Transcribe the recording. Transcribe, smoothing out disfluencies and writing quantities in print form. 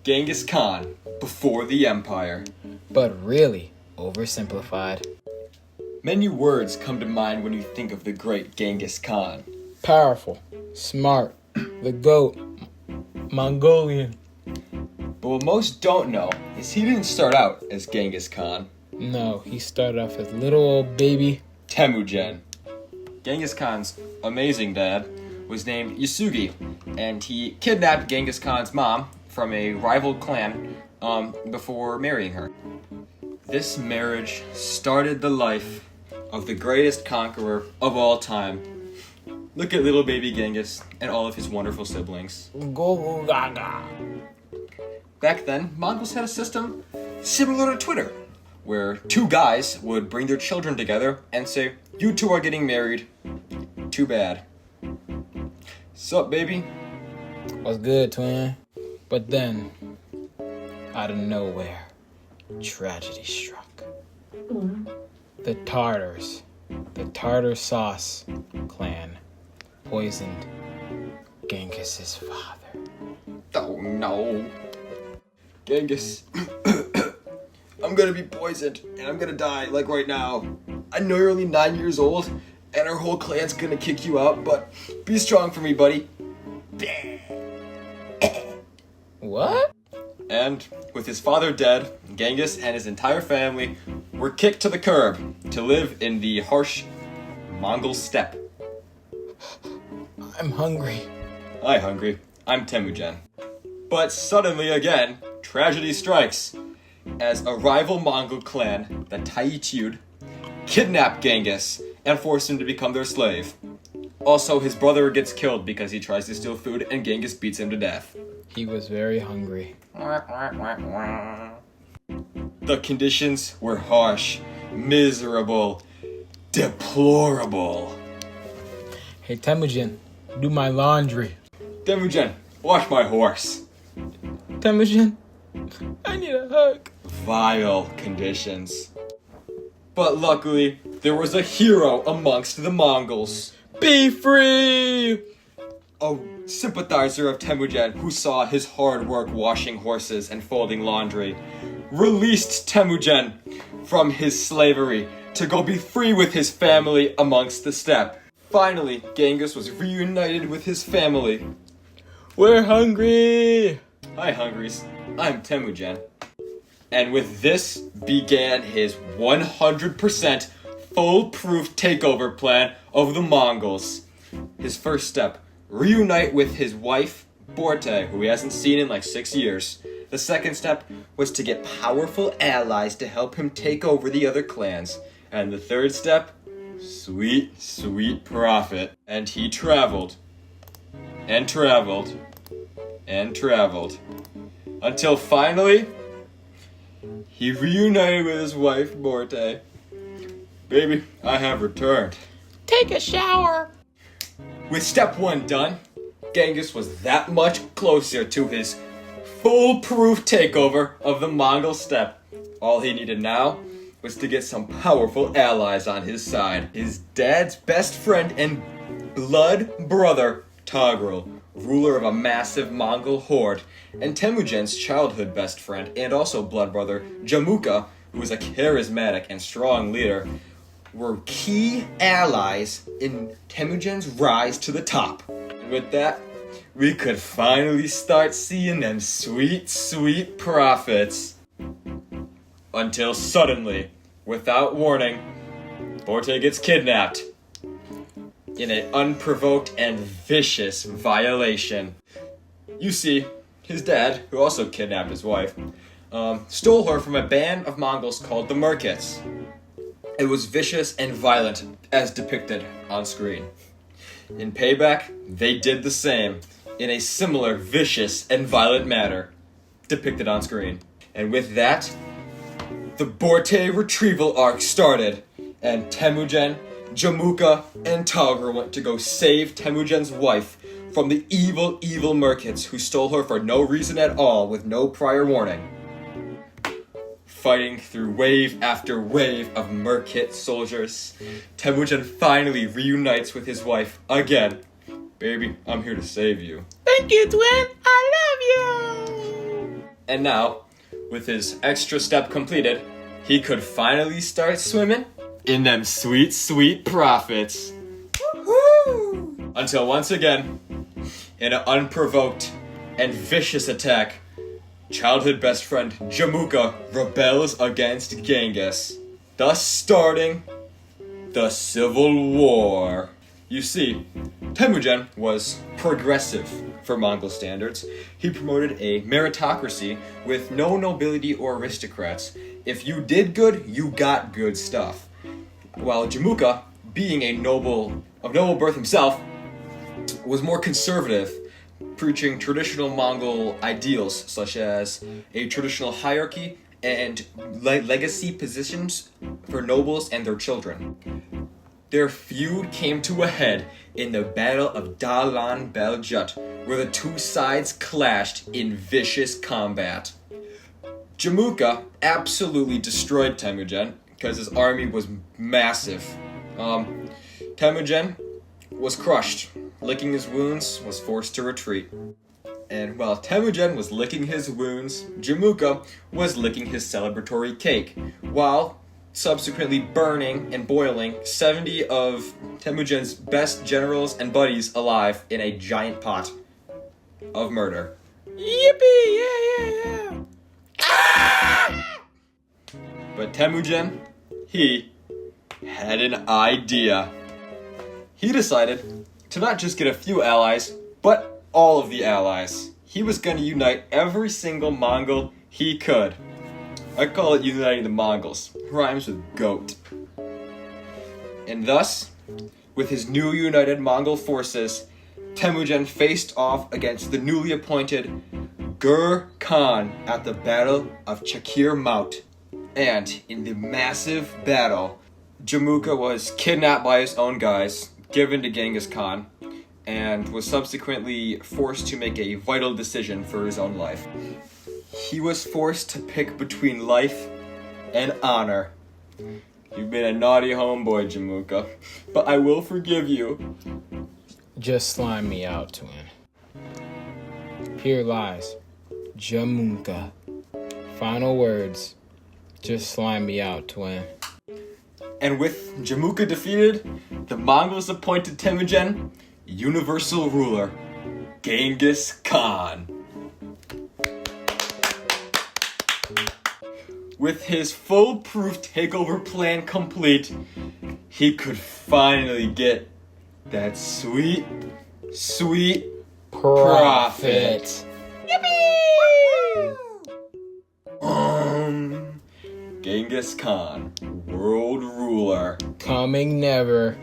Genghis Khan, before the empire. But really oversimplified. Many words come to mind when you think of the great Genghis Khan. Powerful, smart, the GOAT, Mongolian. But what most don't know is he didn't start out as Genghis Khan. No, he started off as little old baby Temujin. Genghis Khan's amazing dad was named Yasugi, and he kidnapped Genghis Khan's mom from a rival clan before marrying her. This marriage started the life of the greatest conqueror of all time. Look at little baby Genghis and all of his wonderful siblings. Go gaga. Back then, Mongols had a system similar to Twitter, where two guys would bring their children together and say, "You two are getting married. Too bad." Sup, baby? What's good, twin? But then, out of nowhere, tragedy struck. The Tartars, the Tartar sauce clan, poisoned Genghis's father. Oh no. Genghis, I'm gonna be poisoned and I'm gonna die like right now. I know you're only 9 years old and our whole clan's gonna kick you out, but be strong for me, buddy. What? And with his father dead, Genghis and his entire family were kicked to the curb to live in the harsh Mongol steppe. I'm hungry. Hi, hungry. I'm Temujin. But suddenly again, tragedy strikes as a rival Mongol clan, the Taichud, kidnap Genghis and force him to become their slave. Also, his brother gets killed because he tries to steal food and Genghis beats him to death. He was very hungry. The conditions were harsh, miserable, deplorable. Hey, Temujin, do my laundry. Temujin, wash my horse. Temujin, I need a hug. Vile conditions. But luckily, there was a hero amongst the Mongols. Be free! A sympathizer of Temujin who saw his hard work washing horses and folding laundry, released Temujin from his slavery to go be free with his family amongst the steppe. Finally, Genghis was reunited with his family. We're hungry! Hi, Hungries. I'm Temujin. And with this began his 100% foolproof takeover plan of the Mongols. His first step, reunite with his wife, Borte, who he hasn't seen in like 6 years. The second step was to get powerful allies to help him take over the other clans. And the third step, sweet, sweet profit. And he traveled, and traveled, and traveled, until finally, he reunited with his wife, Borte. Baby, I have returned. Take a shower. With step 1 done, Genghis was that much closer to his foolproof takeover of the Mongol steppe. All he needed now was to get some powerful allies on his side. His dad's best friend and blood brother, Togrul, ruler of a massive Mongol horde, and Temujin's childhood best friend and also blood brother, Jamuka, who was a charismatic and strong leader, were key allies in Temujin's rise to the top. And with that, we could finally start seeing them sweet, sweet profits. Until suddenly, without warning, Borte gets kidnapped in an unprovoked and vicious violation. You see, his dad, who also kidnapped his wife, stole her from a band of Mongols called the Merkits. It was vicious and violent, as depicted on screen. In payback, they did the same, in a similar vicious and violent manner, depicted on screen. And with that, the Borte retrieval arc started, and Temujin, Jamuka, and Togrul went to go save Temujin's wife from the evil, evil Merkits who stole her for no reason at all with no prior warning. Fighting through wave after wave of Merkit soldiers, Temujin finally reunites with his wife again. Baby, I'm here to save you. Thank you, twin. I love you. And now, with his extra step completed, he could finally start swimming in them sweet, sweet profits. Woo-hoo! Until once again, in an unprovoked and vicious attack, childhood best friend Jamuka rebels against Genghis, thus starting the Civil War. You see, Temujin was progressive for Mongol standards. He promoted a meritocracy with no nobility or aristocrats. If you did good, you got good stuff. While Jamuka, being of noble birth himself, was more conservative, preaching traditional Mongol ideals such as a traditional hierarchy and legacy positions for nobles and their children. Their feud came to a head in the Battle of Dalan Beljut, where the two sides clashed in vicious combat. Jamuka absolutely destroyed Temujin because his army was massive. Temujin was crushed, licking his wounds, was forced to retreat. And while Temujin was licking his wounds, Jamuka was licking his celebratory cake, while subsequently burning and boiling 70 of Temujin's best generals and buddies alive in a giant pot of murder. Yippee! Yeah! Ah! But Temujin, he had an idea. He decided to not just get a few allies, but all of the allies. He was going to unite every single Mongol he could. I call it uniting the Mongols. Rhymes with goat. And thus, with his new united Mongol forces, Temujin faced off against the newly appointed Gur Khan at the Battle of Chakir Mount. And in the massive battle, Jamuka was kidnapped by his own guys, given to Genghis Khan, and was subsequently forced to make a vital decision for his own life. He was forced to pick between life and honor. You've been a naughty homeboy, Jamuka, but I will forgive you. Just slime me out, twin. Here lies Jamuka. Final words. Just slime me out, twin. And with Jamuka defeated, the Mongols appointed Temujin universal ruler, Genghis Khan. With his foolproof takeover plan complete, he could finally get that sweet, sweet profit. Yippee! Genghis Khan, world ruler. Coming never.